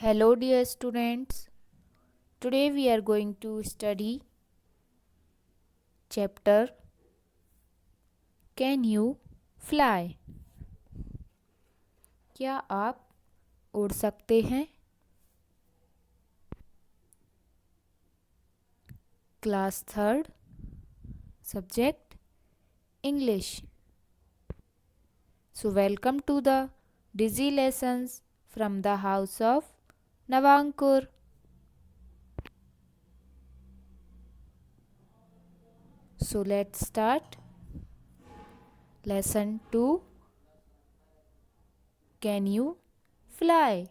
Hello, dear students. Today we are going to study chapter Can you fly? क्या आप उड़ सकते हैं? Class 3rd, subject English. So, welcome to the Dizzy lessons from the house of Navankur. So, let's start. Lesson 2. Can you fly?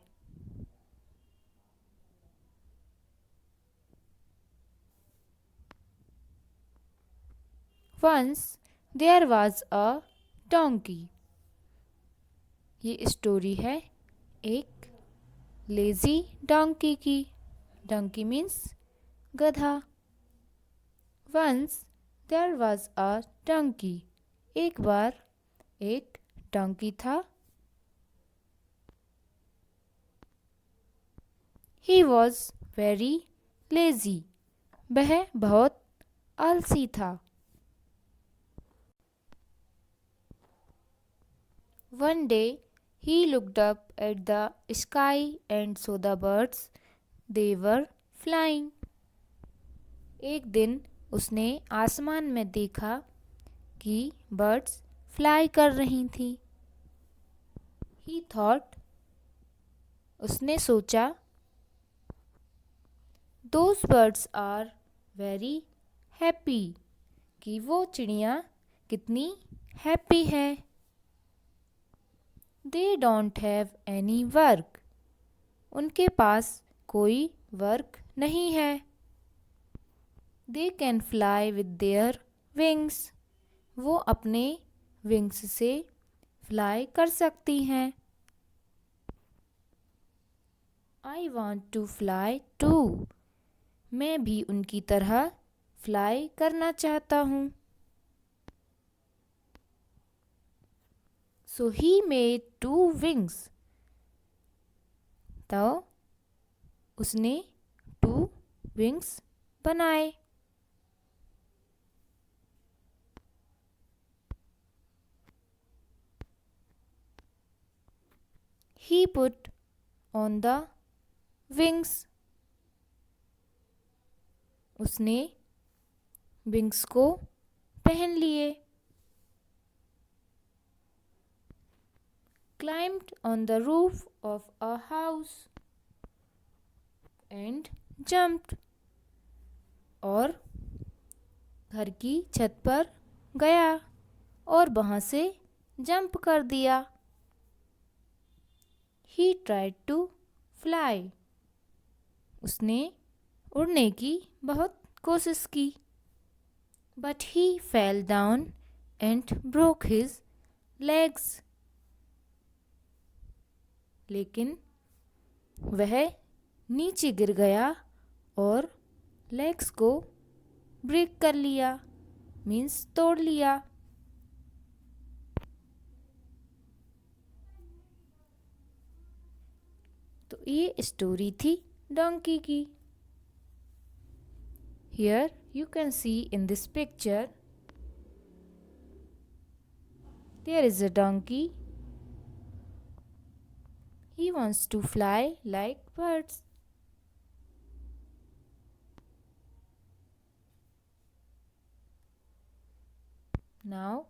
Once there was a donkey. ये story है एक lazy donkey की. Donkey means गधा. Once there was a donkey. एक बार एक donkey था. He was very lazy. वह बहुत आलसी था. One day he looked up at the sky and saw the birds. They were flying. एक दिन उसने आसमान में देखा कि बर्ड्स फ्लाई कर रही थी. He thought, उसने सोचा, those birds are very happy. कि वो चिड़िया कितनी हैप्पी है. They don't have any work. उनके पास कोई वर्क नहीं है. They can fly with their wings. वो अपने विंग्स से फ्लाई कर सकती हैं. I want to fly too. मैं भी उनकी तरह फ्लाई करना चाहता हूँ. So he made 2 wings. तो उसने 2 wings बनाए. He put on the wings. उसने विंग्स को पहन लिए. Climbed on the roof of a house and jumped. और घर की छत पर गया और वहाँ से जंप कर दिया. He tried to fly. उसने उड़ने की बहुत कोशिश की. But he fell down and broke his legs. लेकिन वह नीचे गिर गया और लेग्स को ब्रेक कर लिया. मीन्स तोड़ लिया. तो ये स्टोरी थी डोंकी की. Here you can see in this picture there is a donkey. He wants to fly like birds. Now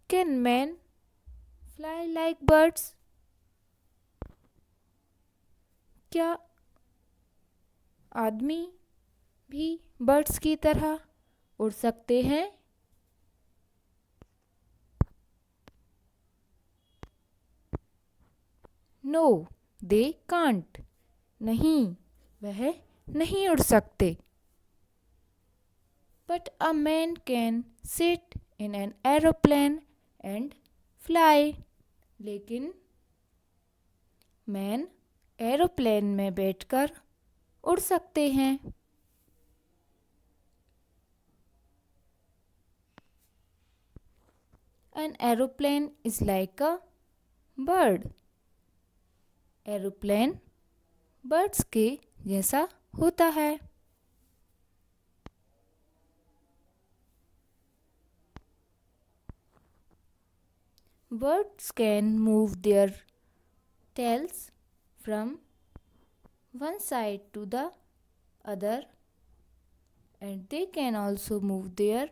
can men fly like birds? क्या आदमी भी बर्ड्स की तरह उड़ सकते हैं? No, they can't. नहीं, वह नहीं उड़ सकते. But a man can sit in an aeroplane and fly. लेकिन मैन एरोप्लेन में बैठकर उड़ सकते हैं. An aeroplane is like a bird. Aeroplane birds के जैसा होता है. Birds can move their tails from one side to the other, and they can also move their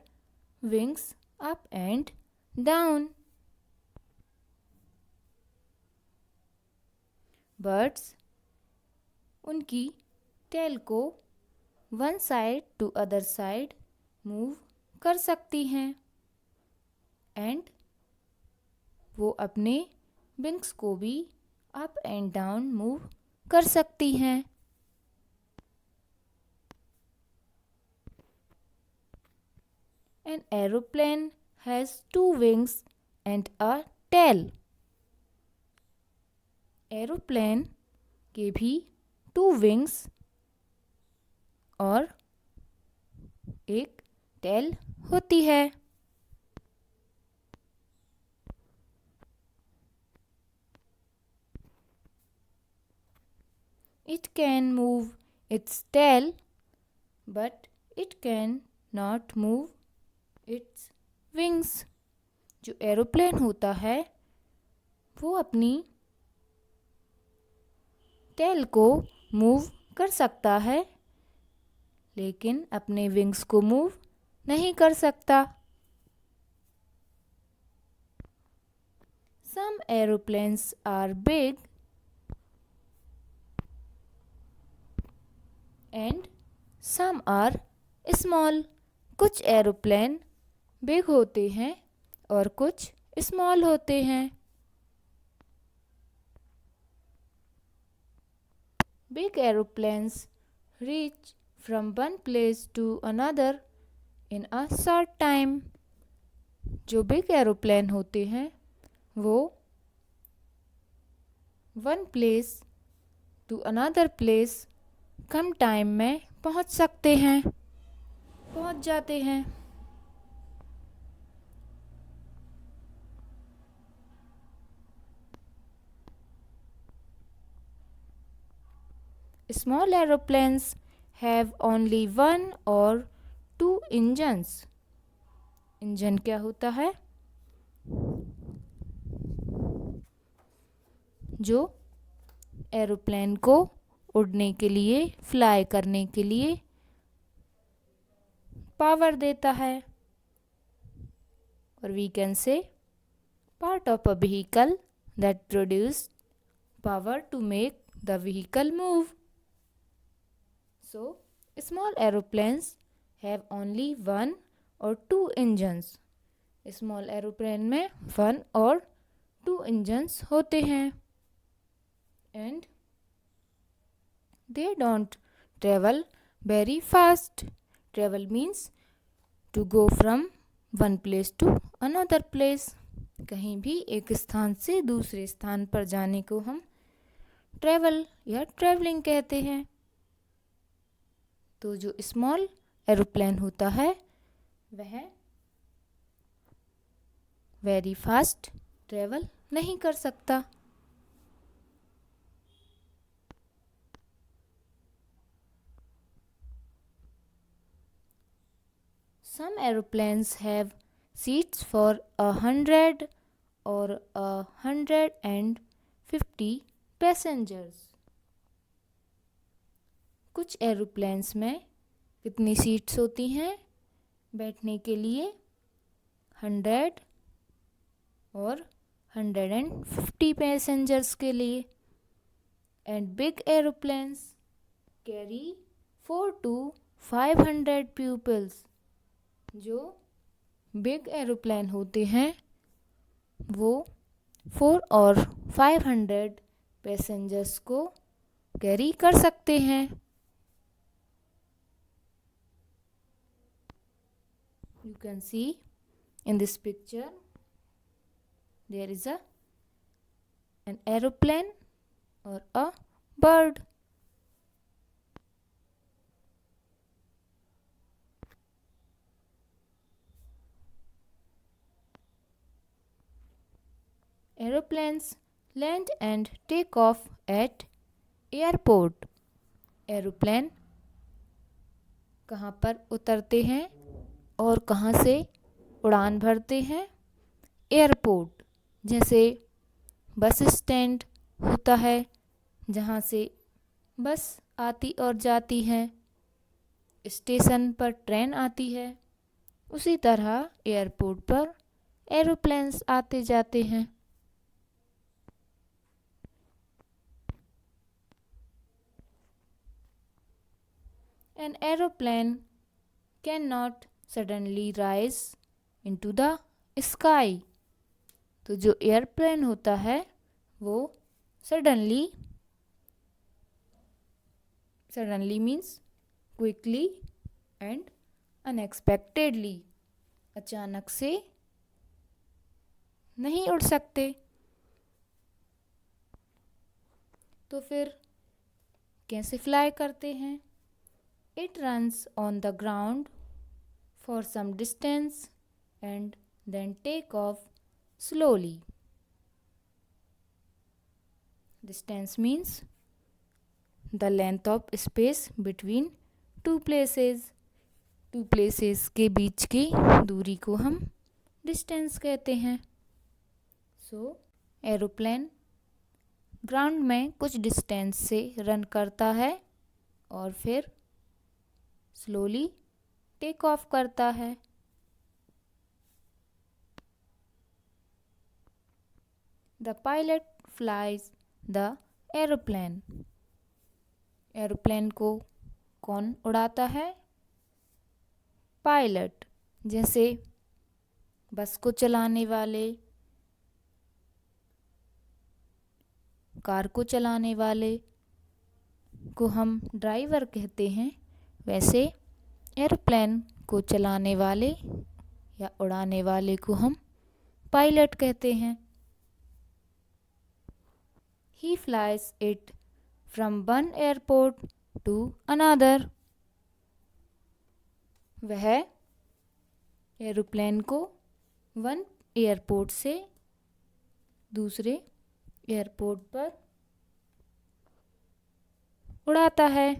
wings up and down. Birds उनकी टेल को one side to other side move कर सकती हैं and वो अपने विंग्स को भी up and down move कर सकती हैं. An aeroplane has two wings and a tail. Aeroplane के भी टू विंग्स और एक टेल होती है. It can move its tail, but it can not move its wings. जो एरोप्लेन होता है वो अपनी टेल को मूव कर सकता है लेकिन अपने विंग्स को मूव नहीं कर सकता. Some aeroplanes are big and some are small. कुछ एरोप्लेन बिग होते हैं और कुछ स्मॉल होते हैं. Big aeroplanes reach from one place to another in a short time. जो बिग एरोप्लेन होते हैं वो one place to another place कम टाइम में पहुंच जाते हैं. Small aeroplanes have only one or two engines. Engine क्या होता है? जो एरोप्लेन को उड़ने के लिए, फ्लाई करने के लिए पावर देता है. और we can say part of a vehicle that produce power to make the vehicle move. So, small aeroplanes have only one or two engines. Small aeroplane में one और two engines होते हैं. And they don't travel very fast. Travel means to go from one place to another place. कहीं भी एक स्थान से दूसरे स्थान पर जाने को हम ट्रेवल या ट्रैवलिंग कहते हैं. तो जो स्मॉल एरोप्लेन होता है वह वेरी फास्ट ट्रेवल नहीं कर सकता. Some aeroplanes have seats for 100 or 150 passengers. कुछ एरोप्लेन्स में कितनी सीट्स होती हैं बैठने के लिए? 100 और 150 पैसेंजर्स के लिए. And big aeroplanes carry 4 to 500 pupils. जो बिग एरोप्लेन होते हैं वो 4 और 500 पैसेंजर्स को कैरी कर सकते हैं. You can see in this picture there is an aeroplane or a bird. Aeroplanes land and take off at airport. Aeroplane कहाँ पर उतरते हैं और कहाँ से उड़ान भरते हैं? एयरपोर्ट, जैसे बस स्टैंड होता है जहाँ से बस आती और जाती है, स्टेशन पर ट्रेन आती है, उसी तरह एयरपोर्ट पर एरोप्लेन्स आते जाते हैं। An aeroplane cannot suddenly rise into the sky. तो जो एयरप्लेन होता है वो suddenly means quickly and unexpectedly, अचानक से नहीं उड़ सकते। तो फिर कैसे फ्लाई करते हैं? It runs on the ground for some distance and then take off slowly. Distance means the length of space between two places. Two places के बीच की दूरी को हम distance कहते हैं। So, एरोप्लेन ग्राउंड में कुछ डिस्टेंस से रन करता है और फिर स्लोली टेक ऑफ करता है। The pilot flies the aeroplane. Aeroplane को कौन उड़ाता है? पायलट, जैसे बस को चलाने वाले, कार को चलाने वाले को हम ड्राइवर कहते हैं, वैसे एरोप्लेन को चलाने वाले या उड़ाने वाले को हम पायलट कहते हैं। He flies it from one airport to another. वह एरोप्लेन को वन एयरपोर्ट से दूसरे एयरपोर्ट पर उड़ाता है।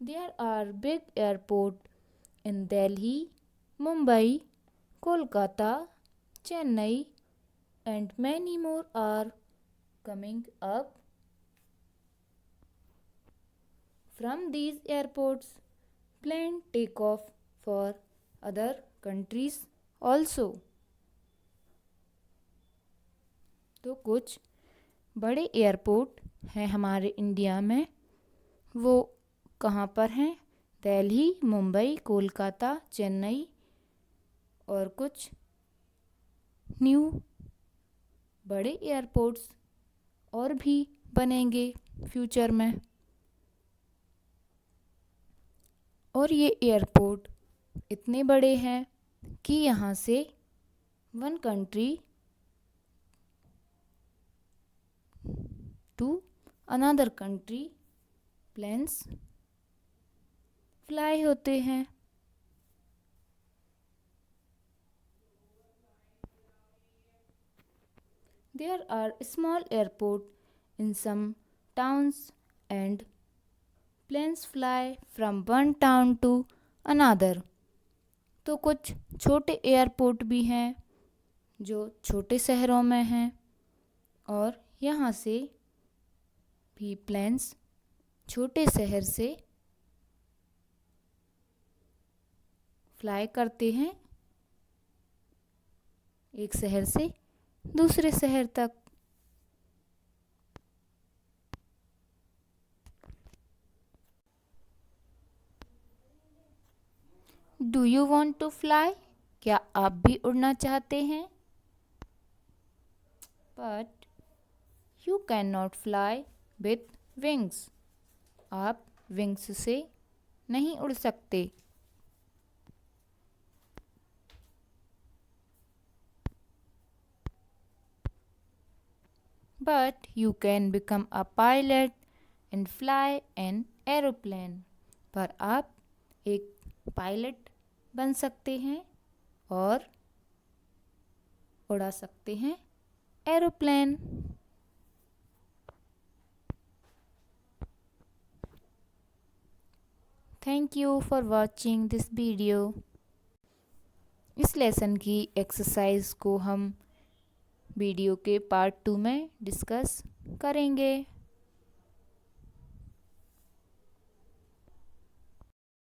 There are big airports in Delhi, Mumbai, Kolkata, Chennai, and many more are coming up. From these airports, planes take off for other countries also. तो कुछ बड़े एयरपोर्ट हैं हमारे इंडिया में, वो कहाँ पर हैं? दिल्ली, मुंबई, कोलकाता, चेन्नई और कुछ न्यू बड़े एयरपोर्ट्स और भी बनेंगे फ्यूचर में। और ये एयरपोर्ट इतने बड़े हैं कि यहाँ से one country to another country planes fly होते हैं। There are small airports in some towns and planes fly from one town to another. तो कुछ छोटे एयरपोर्ट भी हैं जो छोटे शहरों में हैं और यहाँ से भी प्लेन्स छोटे शहर से फ्लाई करते हैं एक शहर से दूसरे शहर तक। Do you want to fly? क्या आप भी उड़ना चाहते हैं? But you can not fly with wings. आप विंग्स से नहीं उड़ सकते। But you can become a pilot and fly an aeroplane. पर आप एक पायलट बन सकते हैं और उड़ा सकते हैं aeroplane. Thank you for watching this video. इस लेसन की एक्सरसाइज को हम वीडियो के पार्ट 2 में डिस्कस करेंगे।